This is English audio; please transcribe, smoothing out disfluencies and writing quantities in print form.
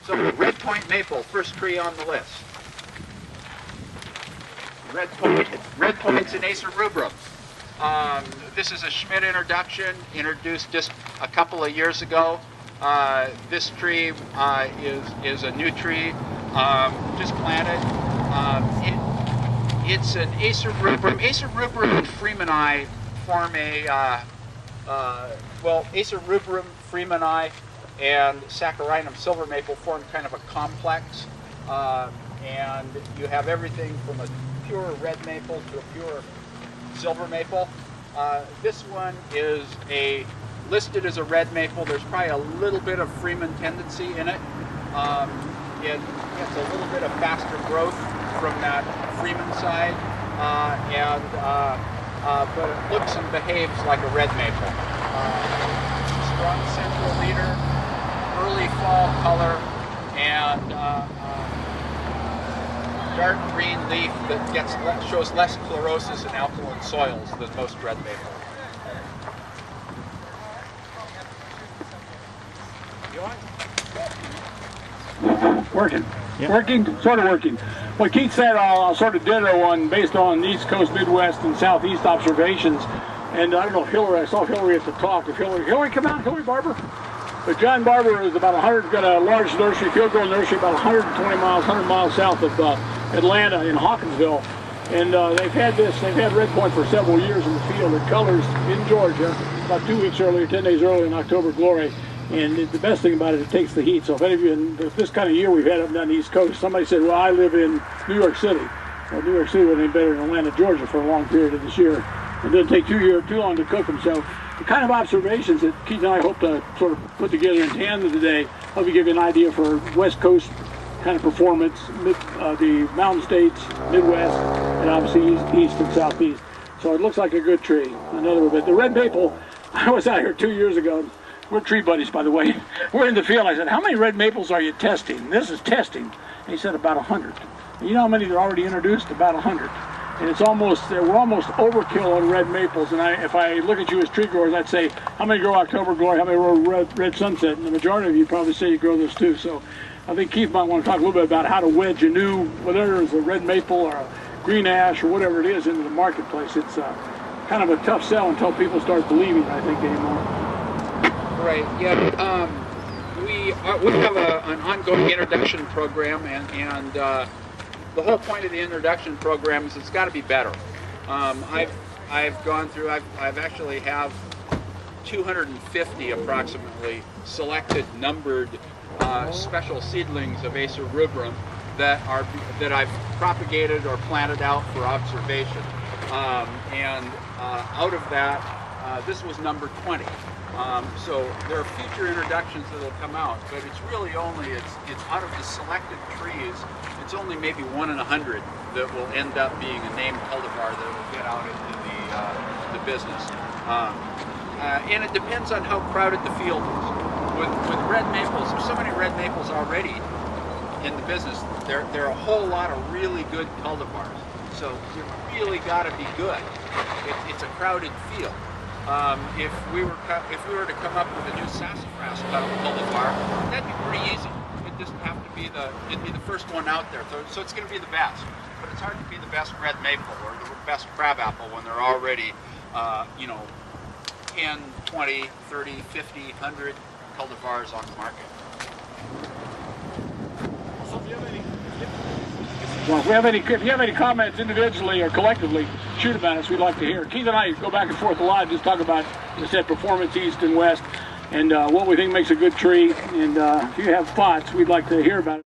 So Redpointe Maple, first tree on the list. Redpointe's an Acer rubrum. This is a Schmidt introduction, introduced just a couple of years ago. This tree is a new tree, just planted. It's an Acer rubrum. Acer rubrum and Freemani form a, Acer rubrum, Freemani, and Saccharinum silver maple form kind of a complex. And you have everything from a pure red maple to a pure silver maple. This one is listed as a red maple. There's probably a little bit of Freeman tendency in it. It gets a little bit of faster growth from that Freeman side, but it looks and behaves like a red maple. Strong central leader, early fall color, and dark green leaf that shows less chlorosis in alkaline soils than most red maple. Working. Yep. Working, sort of working. What Keith said, I'll sort of ditto on based on East Coast, Midwest, and Southeast observations. And I don't know if Hillary, I saw Hillary at the talk. If Hillary come out, Hillary Barber? But John Barber is about 100, got a large nursery, field grown nursery, about 120 miles, 100 miles south of Atlanta in Hawkinsville. And they've had Redpointe for several years in the field. It colors in Georgia about 2 weeks earlier, 10 days earlier in October Glory. And the best thing about it, it takes the heat. So if any of you, in this kind of year we've had up and down the East Coast, somebody said, well, I live in New York City. Well, New York City wasn't any better than Atlanta, Georgia for a long period of this year. It doesn't take too long to cook them. So the kind of observations that Keith and I hope to sort of put together in tandem today, hope you give you an idea for West Coast kind of performance, the mountain states, Midwest, and obviously East and Southeast. So it looks like a good tree. Another bit. The red maple, I was out here 2 years ago. We're tree buddies, by the way. We're in the field. I said, how many red maples are you testing? This is testing. And he said, about 100. And you know how many are already introduced? About 100. And it's we're almost overkill on red maples. And if I look at you as tree growers, I'd say, how many grow October Glory? How many grow red Sunset? And the majority of you probably say you grow those too. So I think Keith might want to talk a little bit about how to wedge a new, whether it's a red maple or a green ash or whatever it is, into the marketplace. It's kind of a tough sell until people start believing, I think, anymore. Right. Yeah. We have an ongoing introduction program, and the whole point of the introduction program is it's got to be better. I've gone through. I've actually have 250 approximately selected, numbered special seedlings of Acer rubrum that I've propagated or planted out for observation, and out of that, this was number 20. So there are future introductions that will come out, but it's really only, it's out of the selected trees, it's only maybe 1 in 100 that will end up being a named cultivar that will get out into the business. And it depends on how crowded the field is. With red maples, there's so many red maples already in the business. There are a whole lot of really good cultivars. So you really got to be good. It's a crowded field. If we were to come up with a new sassafras cultivar, that'd be pretty easy. It'd just have to be it'd be the first one out there. So it's going to be the best. But it's hard to be the best red maple or the best crabapple when they're already, 10, 20, 30, 50, 100 cultivars on the market. Well, if you have any comments individually or collectively, shoot them at us. We'd like to hear. Keith and I go back and forth a lot, just talk about, as I said, performance east and west, and what we think makes a good tree. And if you have thoughts, we'd like to hear about it.